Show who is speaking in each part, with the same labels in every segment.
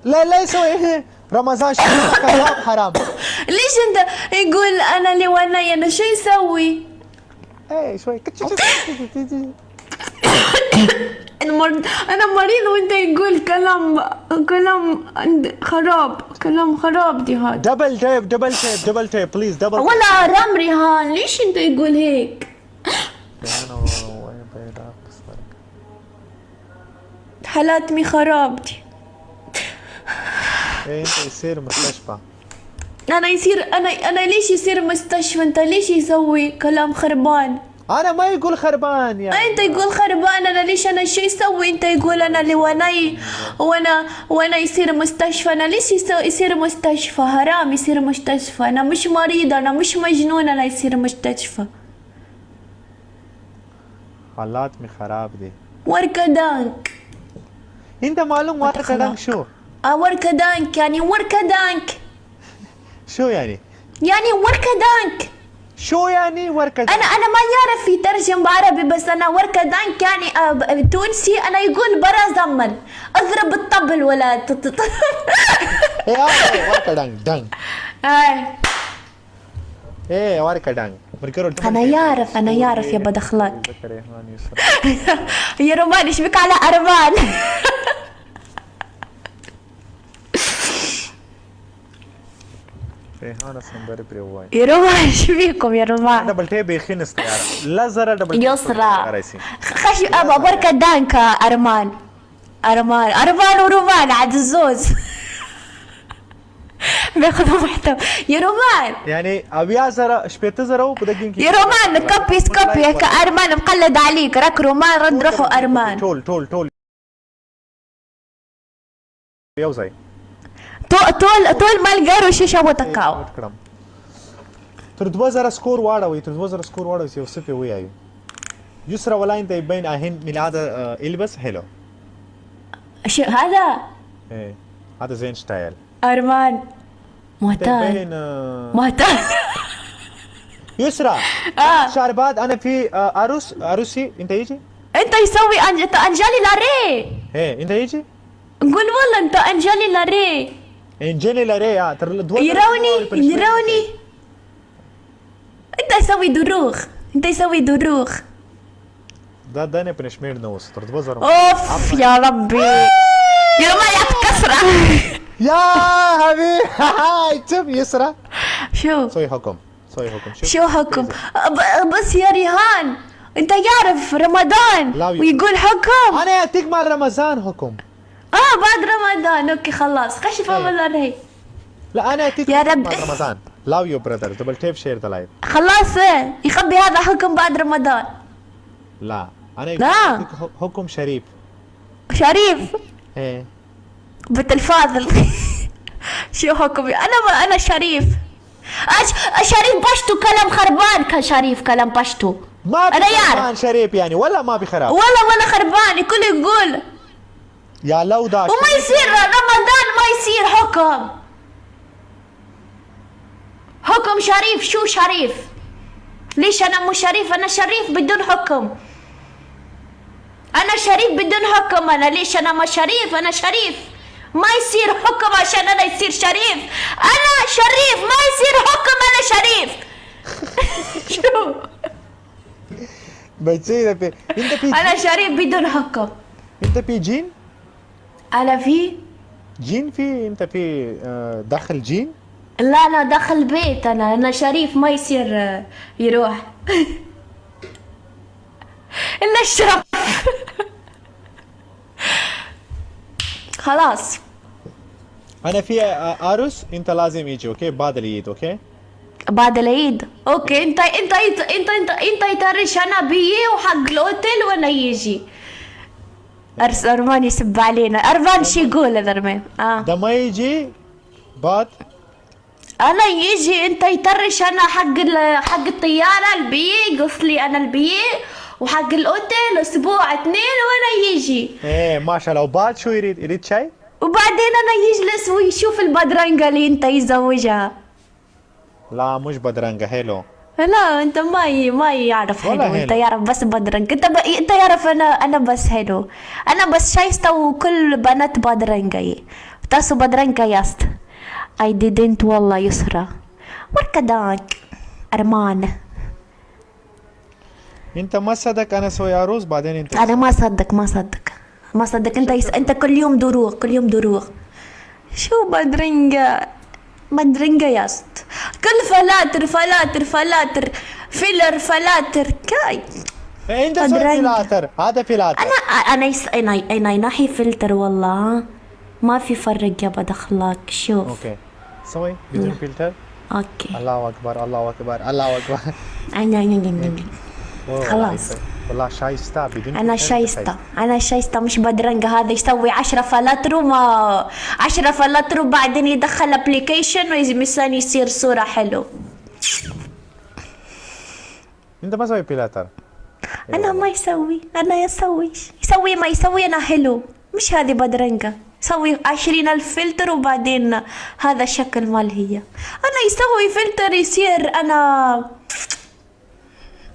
Speaker 1: لا لا يسوي رمضان شهر كلام حرام.
Speaker 2: ليش انت يقول انا اللي وناي انا شو يسوي؟
Speaker 1: ايه شوي
Speaker 2: انا مريض وانت يقول كلام خراب، كلام خراب دي هاد.
Speaker 1: دبل تيب بليز دبل.
Speaker 2: ولا رام ريهان ليش انت يقول هيك؟ حالاتمي خراب دي.
Speaker 1: ايه انت يصير مستشفى.
Speaker 2: انا ليش يصير مستشفى؟ انت ليش يسوي كلام خربان؟
Speaker 1: انا ما يقول خربان يعني.
Speaker 2: انت يقول خربان، انا ليش انا شو يسوي؟ انت يقول انا اللي وناي وانا يصير مستشفى. انا ليش يصير مستشفى؟ حرام يصير مستشفى. انا مش مريضة، انا مش مجنونة، انا يصير مستشفى.
Speaker 1: حالاتمي خراب دي.
Speaker 2: وركدانك
Speaker 1: انت معلوم وركدانك شو؟
Speaker 2: وركدانك يعني وركدانك
Speaker 1: شو يعني؟
Speaker 2: يعني وركدانك
Speaker 1: شو يعني وركدانك؟
Speaker 2: انا ما يعرف يترجم بعربي، بس انا وركدانك يعني تونسي. انا يقول برا زمن اضرب الطبل ولا
Speaker 1: ايه وركدانك دانك. ايه وركدانك.
Speaker 2: انا يعرف يا بدخلات. يا رومان ايش بك على ارمان؟
Speaker 1: ريحانة صندري بريواي.
Speaker 2: يا رومان ايش بيكم يا رومان؟
Speaker 1: دبل تيب يخين استيارة لا زرا دبل
Speaker 2: يسرى خش ابا وركدانك ارمان ورومان عاد الزوز. بياخذوا محتوى يا رومان.
Speaker 1: يعني ابي زرا شبيت زرا وبدقين
Speaker 2: يا رومان كوبي هيك ارمان مقلد عليك. راك رومان رد روحوا ارمان.
Speaker 1: تول يوزي
Speaker 2: طول ما القارو شيشه وتكاو.
Speaker 1: تر 2000 سكور واړوي 2000 سكور واړوي یو څه په وایي يسرا ولا انت يبين اهن ميلاد البس حلو.
Speaker 2: شو هذا؟
Speaker 1: ايه هذا زين ستايل
Speaker 2: ارمان معتاد
Speaker 1: يسرا شهر بعد انا في عروسي انت يجي؟
Speaker 2: انت يسوي انجلي لاري.
Speaker 1: ايه انت يجي؟
Speaker 2: قول والله انت انجلي لاري
Speaker 1: ترى
Speaker 2: يروني انت يسوي دروخ.
Speaker 1: ده انا بنشمير نوس ترى بزر.
Speaker 2: اوف يا ربي يا ما يتكسر.
Speaker 1: يا حبيبي تم يسرا
Speaker 2: شو
Speaker 1: سوي حكم
Speaker 2: شو حكم؟ بس يا ريهان انت يعرف رمضان ويقول حكم.
Speaker 1: انا يعطيك مع رمضان حكم.
Speaker 2: بعد رمضان. اوكي خلاص خش في رمضان هي.
Speaker 1: لا انا يعطيك
Speaker 2: يا رب
Speaker 1: مع رمضان. لاف يو براذر دبل تيب شير ذا لايف.
Speaker 2: خلاص يخبي هذا حكم بعد رمضان.
Speaker 1: لا انا
Speaker 2: يعطيك
Speaker 1: حكم شريف. ايه
Speaker 2: بنت الفاضل. شو حكمي؟ انا شريف. شريف بشتو كلام خربان. كان شريف كلام بشتو.
Speaker 1: ما
Speaker 2: انا يعرف
Speaker 1: شريف يعني ولا ما بخراب
Speaker 2: ولا خربان. الكل يقول
Speaker 1: يا لو ده
Speaker 2: وما يصير رمضان ما يصير حكم شريف. شو شريف؟ ليش انا مو شريف؟ انا شريف بدون حكم. انا شريف بدون حكم. انا ليش انا ما شريف؟ انا شريف ما يصير حكم عشان انا يصير شريف. انا شريف ما يصير حكم. انا شريف. شو
Speaker 1: بتصير انت في
Speaker 2: انا شريف بدون حكم.
Speaker 1: انت في جين؟
Speaker 2: انا في
Speaker 1: جين في انت في داخل جين؟
Speaker 2: لا داخل بيت. انا شريف ما يصير يروح. الا الشرف. خلاص
Speaker 1: انا في عروس انت لازم يجي اوكي بعد العيد. اوكي
Speaker 2: بعد العيد. اوكي انت يترش انا بيه وحق الاوتيل وانا يجي. ارمان يسب علينا. ارمان شو يقول ارمان؟
Speaker 1: ده ما يجي بعد
Speaker 2: انا يجي. انت يترش انا حق الطياره البيه قصلي انا البيه وحق الاوتيل اسبوع 2 وانا يجي.
Speaker 1: ايه ما شاء الله. وبعد شو يريد شاي؟
Speaker 2: وبعدين انا يجلس ويشوف البدرنجة اللي انت يزوجها.
Speaker 1: لا مش بدرنجة حلو.
Speaker 2: لا انت ما يعرف حلو. انت يعرف بس بدرنجة. انت يعرف انا بس حلو. انا بس شايسته وكل بنات بدرنجة. تاسو بدرنكا ياست. I didn't والله يسرى. وركدانك أرمان.
Speaker 1: انت ما صدق انا اسوي عروس بعدين انت
Speaker 2: أنا ما صدق أنت كل يوم دروغ. شو بدرنكا ياست. كل فلاتر فيلر فلاتر كاي.
Speaker 1: انت سوي فلاتر، هذا فلاتر.
Speaker 2: أنا ينحي فلتر والله. ما في فرق يا بدخلاك. شوف.
Speaker 1: اوكي سوي بدون فلتر.
Speaker 2: اوكي.
Speaker 1: الله اكبر الله اكبر الله اكبر.
Speaker 2: خلاص.
Speaker 1: والله شايسته بدون
Speaker 2: انا شايسته مش بدرنقة. هذا يسوي 10 فلاتر وما 10 فلاتر وبعدين يدخل ابليكيشن ومثلا يصير صورة حلو.
Speaker 1: انت ما سوي فلاتر.
Speaker 2: انا ما يسوي. انا يسوي ما يسوي. انا حلو مش هذه بدرنقة. يسوي 20,000 فلتر وبعدين هذا الشكل مال هي. انا يسوي فلتر يصير انا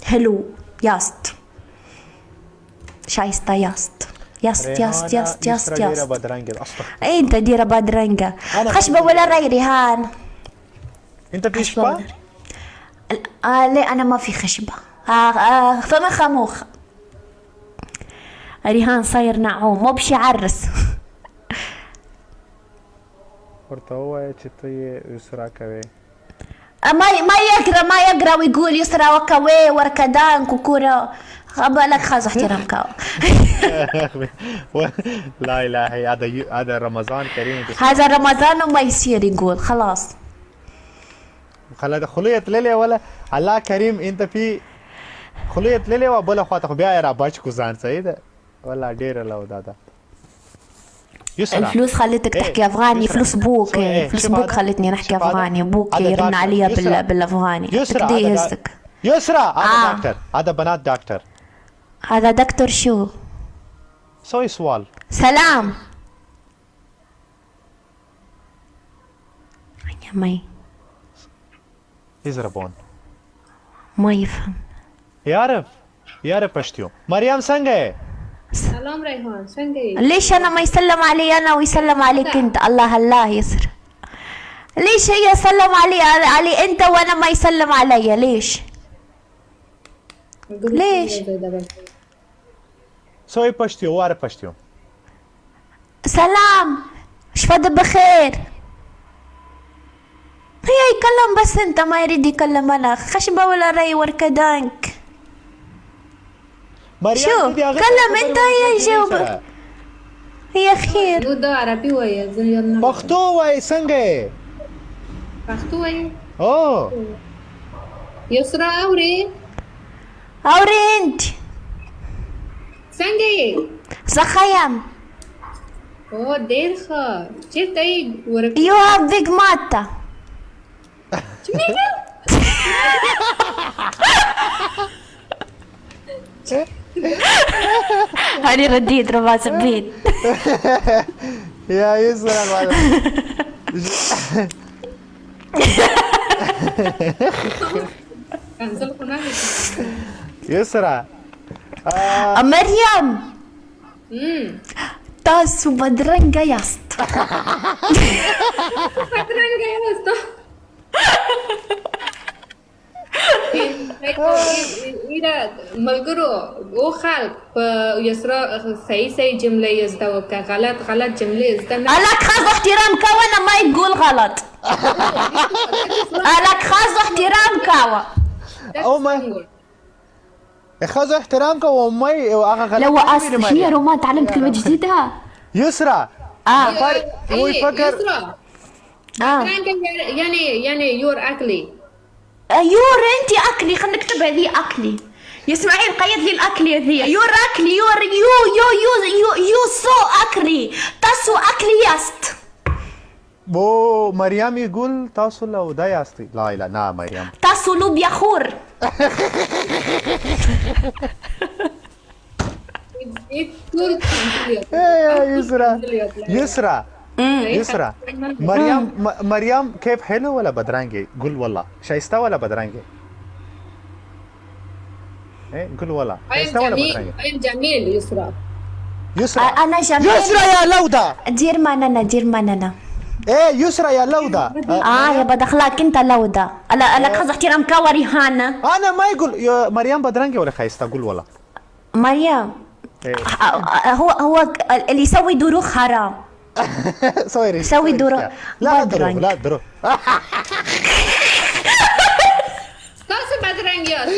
Speaker 2: حلو. ياست شايستا ياست. اي انت ديرة بدرنقة. خشبة ولا ري ريهان؟
Speaker 1: انت في شبه؟
Speaker 2: لا انا ما في خشبة. فما خموخ. ريهان صاير نعوم مو بشي عرس.
Speaker 1: ورطوة تشتي يسرى كوي.
Speaker 2: ما يقرا ويقول يسرى وكوي وركدان كوكورا. بالك خاز احترام كاو.
Speaker 1: لا اله هذا رمضان كريم.
Speaker 2: هذا رمضان وما يصير يقول خلاص.
Speaker 1: خليت ليلي ولا الله كريم. انت في خليت ليلي وبلا خاطر بيا را باچ كوزان سيده ولا دير لو دادا.
Speaker 2: الفلوس خلتك تحكي افغاني. فلوس بوك خلتني نحكي افغاني. بوك يرن عليا بالافغاني.
Speaker 1: يسرى
Speaker 2: يهزك.
Speaker 1: يسرى هذا دكتور. هذا بنات دكتور.
Speaker 2: هذا دكتور شو؟
Speaker 1: سوي سؤال.
Speaker 2: سلام يا مي.
Speaker 1: يزربون
Speaker 2: ما يفهم.
Speaker 1: يعرف اشتيو. مريم سنگه.
Speaker 3: سلام ريحان سنگه.
Speaker 2: ليش انا ما يسلم علي انا ويسلم عليك انت؟ الله يسر. ليش هي يسلم علي انت وانا ما يسلم علي؟ ليش؟
Speaker 1: سوي باشتيو وعرف باشتيو.
Speaker 2: سلام شفد بخير. هي يكلم بس انت ما يريد يكلم انا. خشبة ولا ري وركدانك. شو كلم انت هي يجاوب. هي خير.
Speaker 3: نو دا عربي ويا زين
Speaker 1: پختو وای څنګه
Speaker 3: پختو وای
Speaker 1: او
Speaker 3: يسرا اوري
Speaker 2: انت
Speaker 3: څنګه
Speaker 2: زخيم.
Speaker 3: او ډیر ښه. چیرته یې ورک.
Speaker 2: You have big mata. هاني رديت ربع سبيت.
Speaker 1: يا يسرى يسرى
Speaker 2: مريم تاسو بدرنگا یاست.
Speaker 3: بدرنگا یاست. إذا ملقرو أو خالق يسرا صحيح جملة يزدا وكا غلط جملة يزدا.
Speaker 2: ألاك خاص احترام كوا أنا ما يقول غلط. ألاك خاص احترام كوا.
Speaker 1: أو ما خاص احترام كوا وماي
Speaker 2: لو هي رومان تعلمت كلمة جديدة.
Speaker 1: يسرا
Speaker 3: هو يفكر يعني يور أكلي.
Speaker 2: يور انتي اكلي. خلينا نكتبها ذي اكلي. يسمعين قيد لي الاكلي ذي. يور اكلي يو سو اكلي. تاسو اكلي ياست.
Speaker 1: بو مريم يقول تاسو لو دا ياستي. لا نا مريم
Speaker 2: تاسو لوبيا خور.
Speaker 1: يسرى مريم كيف حلو ولا بدرانجي؟ قول والله شايستا ولا بدرانجي؟ ايه قول والله شايستا ولا بدرانجي؟
Speaker 3: جميل يسرى.
Speaker 1: يسرى
Speaker 2: أنا جميل.
Speaker 1: يسرى يا لودا.
Speaker 2: دير مننا.
Speaker 1: ايه يسرى يا لودا.
Speaker 2: يا بدخلاك انت لودا. لك خذ احترام كوريهانا.
Speaker 1: انا ما يقول يا مريم بدرنجي ولا خايسة اقول والله.
Speaker 2: مريم
Speaker 1: إيه.
Speaker 2: هو اللي يسوي دروغ حرام. سوي دروغ.
Speaker 1: لا
Speaker 2: بدرنج.
Speaker 1: لا دروغ.
Speaker 3: تاسو بدرنګ یاست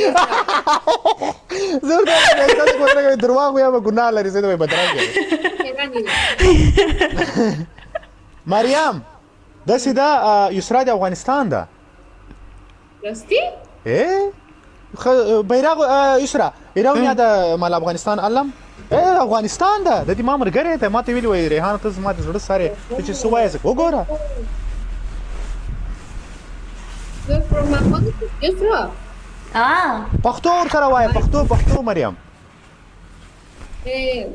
Speaker 1: زور ده تاسو بدرنګي درواغ یا ګناه لري زه دوی بدرنګي. مريم ده سيدا يسرى د افغانستان ده.
Speaker 3: رستي
Speaker 1: ايه بیرغ يسرى ایراونیا د مال افغانستان علم. ايه افغانستان ده د دې ما مرګره ته ماته ویلی وای ریحان ته ما د زړه سره چې سوای زه وګوره.
Speaker 3: You're from Afghanistan. Yusra.
Speaker 1: پښتو ور سره وای پښتو مريم.
Speaker 3: ايه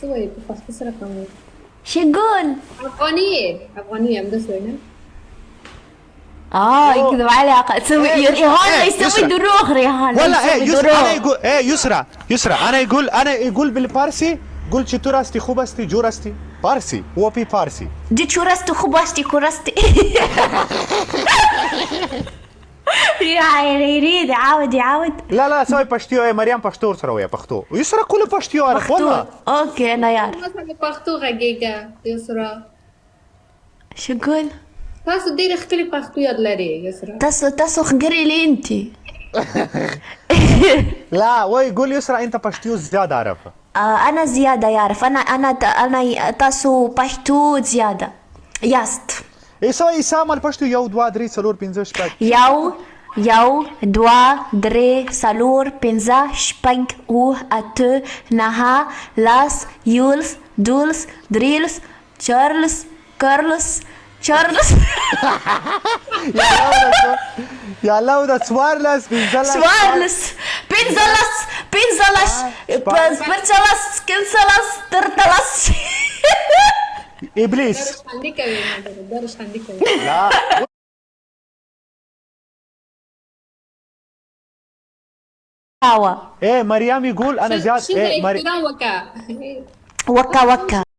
Speaker 3: سوي بس سره کوم.
Speaker 2: شو يقول؟
Speaker 3: أفغانية مدسوينة.
Speaker 2: يكذب عليك تسوي ريهان يسوي دروغ ريهان
Speaker 1: ولا يسرى انا يقول يسرى انا يقول بالفارسي قول چطور هستی خوب هستی جور هستی فارسی هو في فارسي
Speaker 2: دي چورستي خوبستي كورستي يا عيني يريد يعاود
Speaker 1: لا سوي پشتیو مريم پشتو ور سره وای پښتو يسرى كل پشتیو عارف والله.
Speaker 2: اوكي انا يار
Speaker 3: مثلا پښتو غږیږه یسرا.
Speaker 2: شو يقول؟
Speaker 3: تاسو ډېر ښکلي پښتو یاد لري یسرا.
Speaker 2: تاسو خقري لي انتي.
Speaker 1: لا وای قول يسرى انت پشتیو زیاده عارف.
Speaker 2: انا زيادة يعرف انا تاسو پشتو زيادة ياست.
Speaker 1: سوي سامان پشتو یو 2 3 4 5 6
Speaker 2: یو دوا درې څلور پنځه شپږ اووه اته نهه لس یولس دولس دریلس چارلس
Speaker 1: يا لودا سوارلس
Speaker 2: پنځلس پرچلس کنسلس ترتلس
Speaker 1: ابليس.
Speaker 3: خندي کوي درش خندي کوي.
Speaker 1: لا ايه مريم يقول انا زياد.
Speaker 3: ايه مريم
Speaker 2: وكا